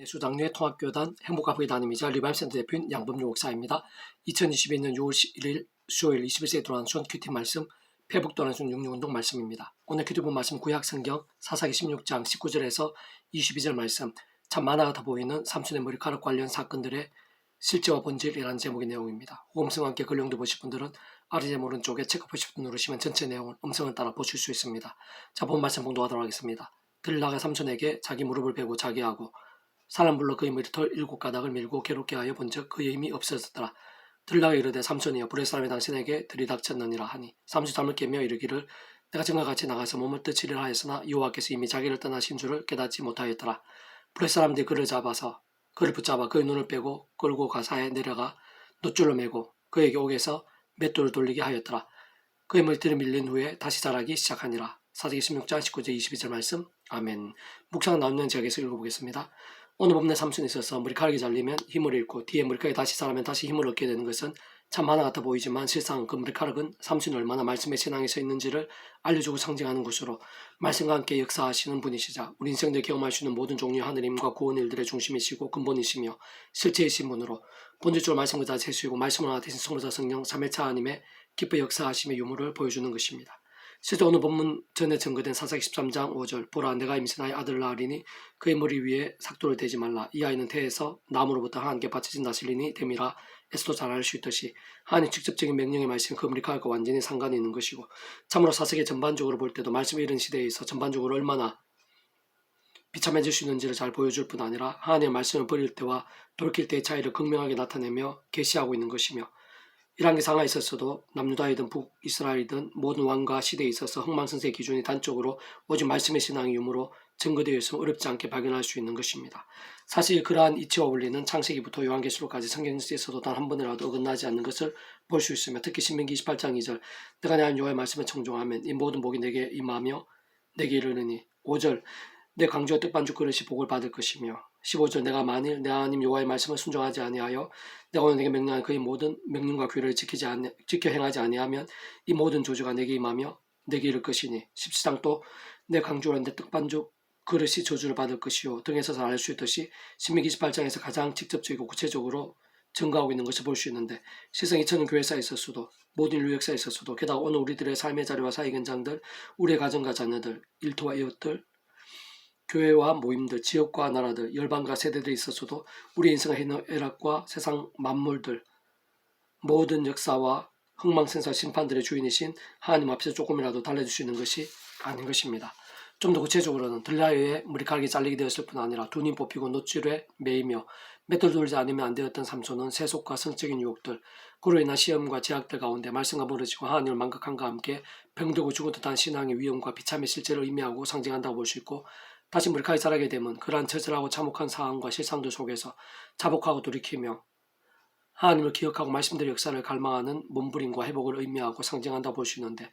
수당류의 통합교단 행복가족의 담임이자 리바임센터 대표인 양범용 목사입니다. 2022년 6월 11일 수요일 21세에 들어간 수원 큐티 말씀 회복도는 중 육류운동 말씀입니다. 오늘 큐티 본 말씀 구약성경 사사기 16장 19절에서 22절 말씀 참 만화 같아 보이는 삼손의 머리카락 관련 사건들의 실제와 본질이라는 제목의 내용입니다. 음성과 함께 근령도 보실 분들은 아래 제목 오른쪽에 체크표시 버튼 누르시면 전체 내용을 음성을 따라 보실 수 있습니다. 자, 본 말씀 봉독하도록 하겠습니다. 들라가 삼손에게 자기 무릎을 베고 자게 하고 사람 불러 그의 머리털 7가닥을 밀고 괴롭게 하여 본즉 그의 힘이 없어졌더라. 들라가 이르되 삼손이여 불의 사람이 당신에게 들이닥쳤느니라 하니 삼손이 잠을 깨며 이르기를 내가 전과 같이 나가서 몸을 떠치리라 하였으나 여호와께서 이미 자기를 떠나신 줄을 깨닫지 못하였더라. 불의 사람들이 그를 붙잡아 그의 눈을 빼고 끌고 가사에 내려가 놋줄로 매고 그에게 옥에서 맷돌을 돌리게 하였더라. 그의 머리털이 밀린 후에 다시 자라기 시작하니라. 사사기 16장 19절 22절 말씀. 아멘. 묵상 나오는 지역에서 읽어보겠습니다. 오늘 본문의 삼손에 있어서 머리카락이 잘리면 힘을 잃고 뒤에 머리카락이 다시 자라면 다시 힘을 얻게 되는 것은 참 만화 같아 보이지만 실상 그 머리카락은 삼손이 얼마나 말씀의 신앙에 서 있는지를 알려주고 상징하는 것으로 말씀과 함께 역사하시는 분이시자 우리 인생들 경험할 수 있는 모든 종류의 하느님과 구원 일들의 중심이시고 근본이시며 실체이신 분으로 본질적으로 말씀 그자 제수이고 말씀을 하나 대신 성부자 성령 3일차 하나님의 기뻐 역사하심의 유무를 보여주는 것입니다. 실제 오늘 본문 전에 증거된 사사기 13장 5절 보라 내가 임신 나의 아들을 낳으리니 그의 머리 위에 삭도를 대지 말라 이 아이는 태에서 나무로부터 하나님께 바쳐진 나실리니 됨이라 에서도 잘 알 수 있듯이 하나님 직접적인 명령의 말씀이 그 머리카락과 완전히 상관이 있는 것이고 참으로 사사기 전반적으로 볼 때도 말씀이 이런 시대에 있어 전반적으로 얼마나 비참해질 수 있는지를 잘 보여줄 뿐 아니라 하나님의 말씀을 버릴 때와 돌이킬 때의 차이를 극명하게 나타내며 계시하고 있는 것이며 이러한 게 상하에 있었어도 남유다이든 북이스라엘이든 모든 왕과 시대에 있어서 흥망성쇠의 기준이 단적으로 오직 말씀의 신앙의 유무로 증거되어 있으면 어렵지 않게 발견할 수 있는 것입니다. 사실 그러한 이치와 원리는 창세기부터 요한계시록까지 성경에서도 단 한 번이라도 어긋나지 않는 것을 볼 수 있으며 특히 신명기 28장 2절 내가 내 하나님 여호와의 말씀에 청종하면 이 모든 복이 내게 임하며 내게 이르느니 5절 내 강조와 뜻반죽 그릇이 복을 받을 것이며 15절 내가 만일 내 하나님 여호와의 말씀을 순종하지 아니하여 내가 오늘 내게 명령한 그의 모든 명령과 규례를 지켜 행하지 아니하면 이 모든 조주가 내게 임하며 내게 이를 것이니 17장 또 내 강조와 내 뜻반죽 그릇이 저주를 받을 것이요 등에서 잘 알 수 있듯이 신명기 28장에서 가장 직접적이고 구체적으로 증거하고 있는 것을 볼 수 있는데 실상 2000년 교회사에 있었어도 모든 인류 역사에 있었어도 게다가 오늘 우리들의 삶의 자리와 사회 현장들 우리의 가정과 자녀들 일터와 이웃들 교회와 모임들, 지역과 나라들, 열방과 세대들이 있었어도 우리 인생의 해락과 세상 만물들, 모든 역사와 흥망생사 심판들의 주인이신 하나님 앞에서 조금이라도 달래줄 수 있는 것이 아닌 것입니다. 좀 더 구체적으로는 들라의 머리카락이 잘리게 되었을 뿐 아니라 두 눈 뽑히고 놋줄에 매이며 맷돌 돌지 않으면 안 되었던 삼손은 세속과 성적인 유혹들, 그로 인한 시험과 제약들 가운데 말씀과 멀어지고 하나님을 망각함과 함께 병들고 죽은 듯한 신앙의 위험과 비참의 실제를 의미하고 상징한다고 볼 수 있고 다시 머리카락이 자라게 되면 그러한 처절하고 참혹한 상황과 실상들 속에서 자복하고 돌이키며 하나님을 기억하고 말씀들의 역사를 갈망하는 몸부림과 회복을 의미하고 상징한다고 볼 수 있는데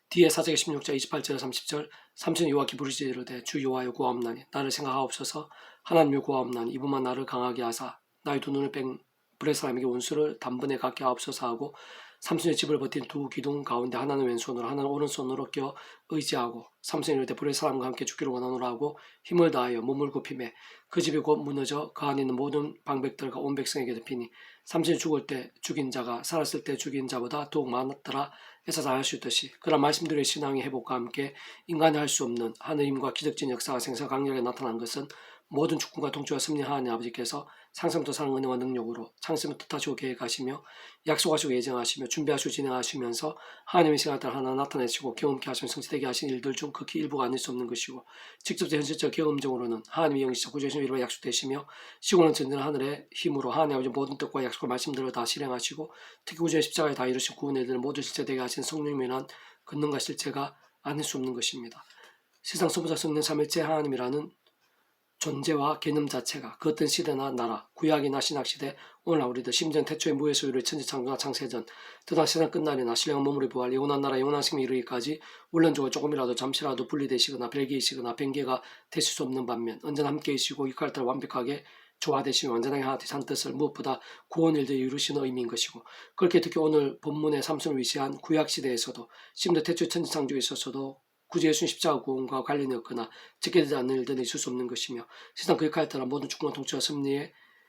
뒤에 사사기 16장 28절 30절 삼손이 여호와께 부르짖어 이르되 주 여호와여 구하옵나니 나를 생각하옵소서 하나님을 구하옵나니 이분만 나를 강하게 하사 나의 두 눈을 뺀 불의 사람에게 원수를 단번에 갖게 하옵소서 하고 삼손의 집을 버틴 두 기둥 가운데 하나는 왼손으로 하나는 오른손으로 껴 의지하고 삼손이 이르되 불의 사람과 함께 죽기를 원하노라 하고 힘을 다하여 몸을 굽히매 그 집이 곧 무너져 그 안에 있는 모든 방백들과 온 백성에게 덮이니 삼손이 죽을 때 죽인 자가 살았을 때 죽인 자보다 더욱 많았더라 해서 잘 알 수 있듯이 그런 말씀들의 신앙의 회복과 함께 인간이 할 수 없는 하느님과 기적적인 역사가 생사 강력하게 나타난 것은 모든 주권과 통치와 섭리 하나님 아버지께서 상상부터 사랑 은혜와 능력으로 창세부터 뜻하시고 계획하시며 약속하시고 예정하시며 준비하시고 진행하시면서 하나님의 시간을 하나 나타내시고 경험케 하시며 성취되게 하신 일들 중 극히 일부가 아닐 수 없는 것이고 직접적 현실적 경험적으로는 하나님의 영이시자 구주이신 이름으로 약속되시며 시고는 전전 하늘의 힘으로 하나님 아버지 모든 뜻과 약속과 말씀들을 다 실행하시고 특히 구주의 십자가에 다 이루신 구원의 일들을 모두 실체되게 하신 성령님에 대한 권능과 실체가 아닐 수 없는 것입니다. 세상 소부자 성령 삼일체 하나님이라는 존재와 개념 자체가 그 어떤 시대나 나라, 구약이나 신약시대, 오늘날 우리들 심지어 태초의 무의 소유를 천지창조나 창세전, 드다 세상 끝날이나 신령한 몸으로 부활, 영원한 나라, 영원한 생명 이르기까지 원론적으로 조금이라도 잠시라도 분리되시거나 별개이시거나 변개가 되실 수 없는 반면 언제나 함께이시고 육할 때를 완벽하게 조화되시며 완전하게 하나 되신 뜻을 무엇보다 구원 일들을 이루시는 의미인 것이고 그렇게 특히 오늘 본문의 삼손을 위시한 구약시대에서도 심지어 태초의 천지창조에 있어서도 굳이 예수님 십자가 구원과 관련이 없거나 지켜지지 않는 일들은 있을 수 없는 것이며 세상 그 역할에 따라 모든 주권과 통치와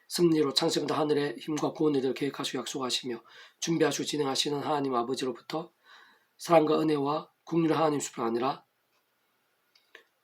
승리로 창세부터 하늘의 힘과 구원의 일을 계획하시고 약속하시며 준비하시고 진행하시는 하나님 아버지로부터 사랑과 은혜와 국률의 하나님뿐 아니라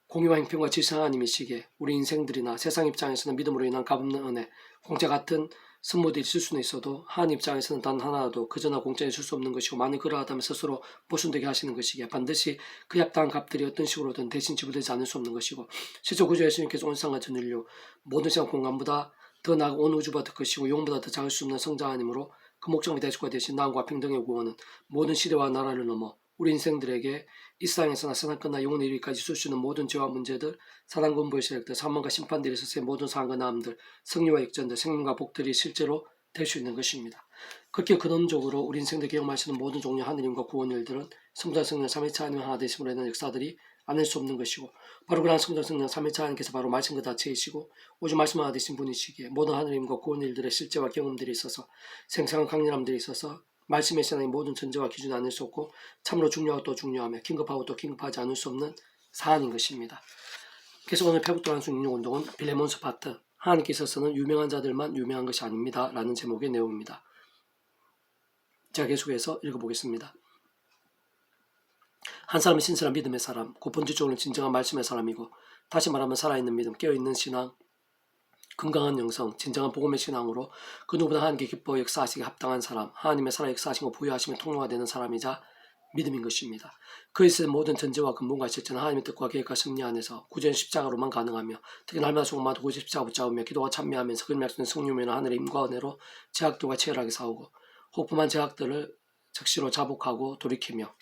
공의와 형편과 질서 하나님이시기에 우리 인생들이나 세상 입장에서는 믿음으로 인한 값없는 은혜, 공짜 같은 선물이 있을 수는 있어도 하나님 입장에서는 단 하나라도 그저나 공짜에 줄 수 없는 것이고 만일 그러하다면 스스로 보존되게 하시는 것이기에 반드시 그 합당한 값들이 어떤 식으로든 대신 지불되지 않을 수 없는 것이고 실제 구주 예수님께서 온 세상과 전 인류 모든 시간 공간보다 더 나아가 온 우주보다 더 크시고 영보다 더 작을 수 없는 성자 하나님으로 그 목적의 대속과 대신 나음과 평등의 구원은 모든 시대와 나라를 넘어 우리 인생들에게 이 세상에서나 세상 끝나 영원의 이르기까지 있을 수 있는 모든 죄와 문제들, 사단 군부의 세력들, 사망과 심판들이 있어서의 모든 상황과 나음들, 승리와 역전들, 생명과 복들이 실제로 될 수 있는 것입니다. 그렇게 근원적으로 우리 인생들 경험하시는 모든 종류 하느님과 구원 일들은 성자 성령 3일차 하나님 하나 되심으로 인한 역사들이 아닐 수 없는 것이고 바로 그러한 성자 성령 3일차 하나님께서 바로 말씀 그 자체이시고 오직 말씀 하나 되신 분이시기에 모든 하느님과 구원 일들의 실제와 경험들이 있어서 생생한 강렬함들이 있어서 말씀의 신앙의 모든 전제와 기준이 아닐 수 없고 참으로 중요하고 또 중요하며 긴급하고 또 긴급하지 않을 수 없는 사안인 것입니다. 그래서 오늘 페북도란 순인용운동은 빌레몬스 파트 하나님께 있어서는 유명한 자들만 유명한 것이 아닙니다 라는 제목의 내용입니다. 제가 계속해서 읽어보겠습니다. 한 사람은 신실한 믿음의 사람, 곧 본질적으로는 진정한 말씀의 사람이고 다시 말하면 살아있는 믿음, 깨어있는 신앙, 건강한 영성, 진정한 복음의 신앙으로 그 누구보다 하나님께 기뻐 역사하시기에 합당한 사람, 하나님의 살아 역사하시고 보유하시며 통로가 되는 사람이자 믿음인 것입니다. 그에 있어서 모든 전제와 근본과 실제는 하나님의 뜻과 계획과 섭리 안에서 구전 십자가로만 가능하며 특히 날마다 조금마다 구전 십자가 붙잡으며 기도와 참여하면서 그림 약속된 성령이나 하늘의 임과 은혜로 제약들과 치열하게 싸우고 혹부만 제약들을 즉시로 자복하고 돌이키며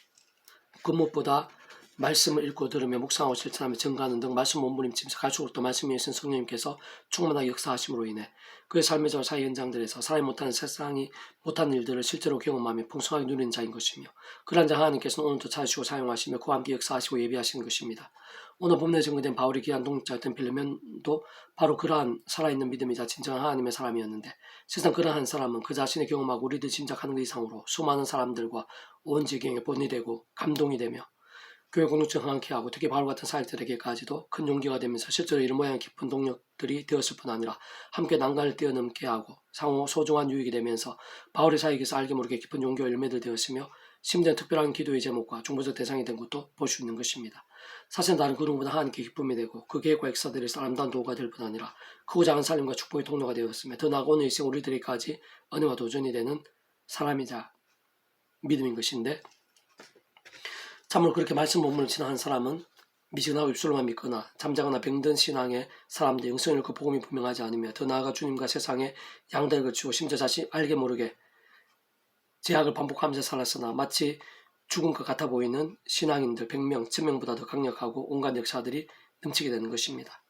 그 무엇보다 말씀을 읽고 들으며 묵상하고 실천하며 증가하는 등 말씀 몸부림치면서 갈수록 또 말씀 위에 신 성령님께서 충만하게 역사하심으로 인해 그의 삶의 저 사회 현장들에서 사람이 못하는 세상이 못하는 일들을 실제로 경험하며 풍성하게 누리는 자인 것이며 그러한 자 하나님께서는 오늘도 찾으시고 사용하시며 그와 함께 역사하시고 예비하시는 것입니다. 오늘 본문에 증거된 바울이 귀한 동역자였던 빌레몬도 바로 그러한 살아있는 믿음이자 진정한 하나님의 사람이었는데 세상 그러한 사람은 그 자신의 경험하고 우리들 짐작하는 것 이상으로 수많은 사람들과 온 지경에 본이 되고 감동이 되며 교회 공동체 흥황케 하고 특히 바울 같은 사역들에게까지도 큰 용기가 되면서 실제로 이런 모양의 깊은 동력들이 되었을 뿐 아니라 함께 난간을 뛰어넘게 하고 상호 소중한 유익이 되면서 바울의 사역에서 알게 모르게 깊은 용기와 열매들 되었으며 심지어 특별한 기도의 제목과 중보적 대상이 된 것도 볼 수 있는 것입니다. 사실 다른 그 누구보다 하나님께 기쁨이 되고 그 계획과 역사들이 아름다운 도구가 될 뿐 아니라 크고 작은 살림과 축복의 통로가 되었으며 더 나아가 오늘 이 시간 우리들에게까지 은혜와 도전이 되는 사람이자 믿음인 것인데 참으로 그렇게 말씀 본문을 지나한 사람은 미지근하고 입술로만 믿거나 잠자거나 병든 신앙의 사람들 영성을 그 복음이 분명하지 않으며 더 나아가 주님과 세상의 양다를 거치고 심지어 자신 알게 모르게 제약을 반복하면서 살았으나 마치 죽은 것 같아 보이는 신앙인들 100명, 1000명보다 더 강력하고 온갖 역사들이 넘치게 되는 것입니다.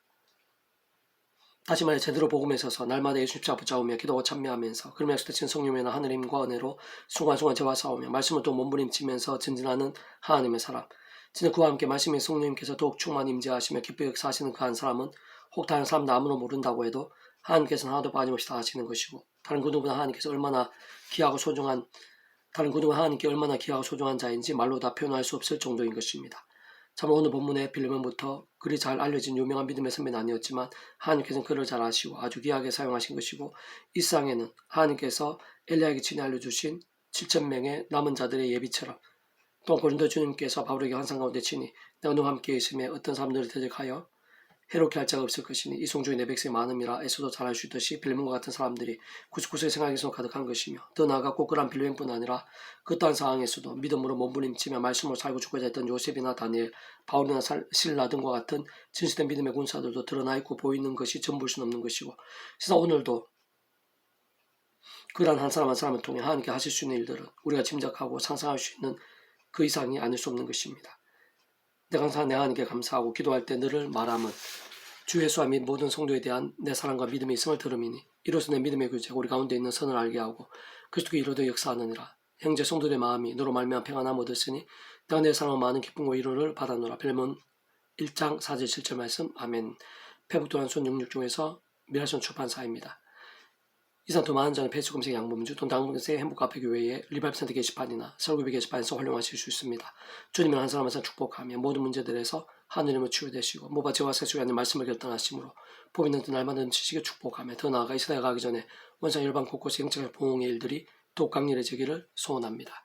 다시 말해 제대로 복음에 서서 날마다 예수 십자가 붙잡으며 기도하고 참여하면서 그러면 약속되신 성령이나 하늘의 힘과 은혜로 순간순간 죄와 싸우며 말씀을 또 몸부림치면서 전진하는 하나님의 사람 진짜 그와 함께 말씀의 성령님께서 더욱 충만히 임재하시며 기쁘게 역사하시는 그 한 사람은 혹 다른 사람도 아무도 모른다고 해도 하나님께서는 하나도 빠짐없이 다 하시는 것이고 다른 그 누구보다 하나님께서 얼마나 귀하고 소중한 자인지 말로 다 표현할 수 없을 정도인 것입니다. 참 오늘 본문의 빌레몬부터 그리 잘 알려진 유명한 믿음의 선배는 아니었지만 하나님께서는 그를 잘 아시고 아주 귀하게 사용하신 것이고 이 세상에는 하나님께서 엘리야에게 친히 알려주신 7,000명의 남은 자들의 예비처럼 또 고린도 주님께서 바울에게 환상 가운데 친히 내가 너와 함께 있음에 어떤 사람들을 대적하여 해롭게 할 자가 없을 것이니 이 성중에 내 백성이 많음이라 에서도 잘 알 수 있듯이 빌레몬과 같은 사람들이 구석구석의 생각에서 가득한 것이며 더 나아가 꼭 그런 빌레몬뿐 아니라 그 또한 상황에서도 믿음으로 몸부림치며 말씀으로 살고 죽고자 했던 요셉이나 다니엘, 바울이나 실라 등과 같은 진실된 믿음의 군사들도 드러나 있고 보이는 것이 전부일 수는 없는 것이고 세상 오늘도 그러한 한 사람 한 사람을 통해 하나님께 하실 수 있는 일들은 우리가 짐작하고 상상할 수 있는 그 이상이 아닐 수 없는 것입니다. 내가 항상 내 하나님께 감사하고 기도할 때 늘을 말함은 주 예수와 및 모든 성도에 대한 내 사랑과 믿음의 있음을 들음이니 이로써 내 믿음의 교제가 우리 가운데 있는 선을 알게 하고 그리스도께 이루어도 역사하느니라. 형제 성도들의 마음이 너로 말미암아 평안함 얻었으니 내가 내 사랑과 많은 기쁨과 위로를 받았노라. 빌레몬 1장 4절 7절 말씀. 아멘. 페북도란 손 66중에서 미라손 출판사입니다. 이상 더 많은 자는 페이스 검색 양범주 돈 당근세 행복카페 교회의 리바이브센터 게시판이나 설교비 게시판에서 활용하실 수 있습니다. 주님은 한 사람 한 사람 축복하며 모든 문제들에서 하느님을 치유되시고 모바지와 세수가 아닌 말씀을 결단하시므로 복 있는 날마다 넘치시게 축복하며 더 나아가 이 시대에 가기 전에 원상 열방 곳곳에 영적인 보응의 일들이 더욱 강렬해지기를 소원합니다.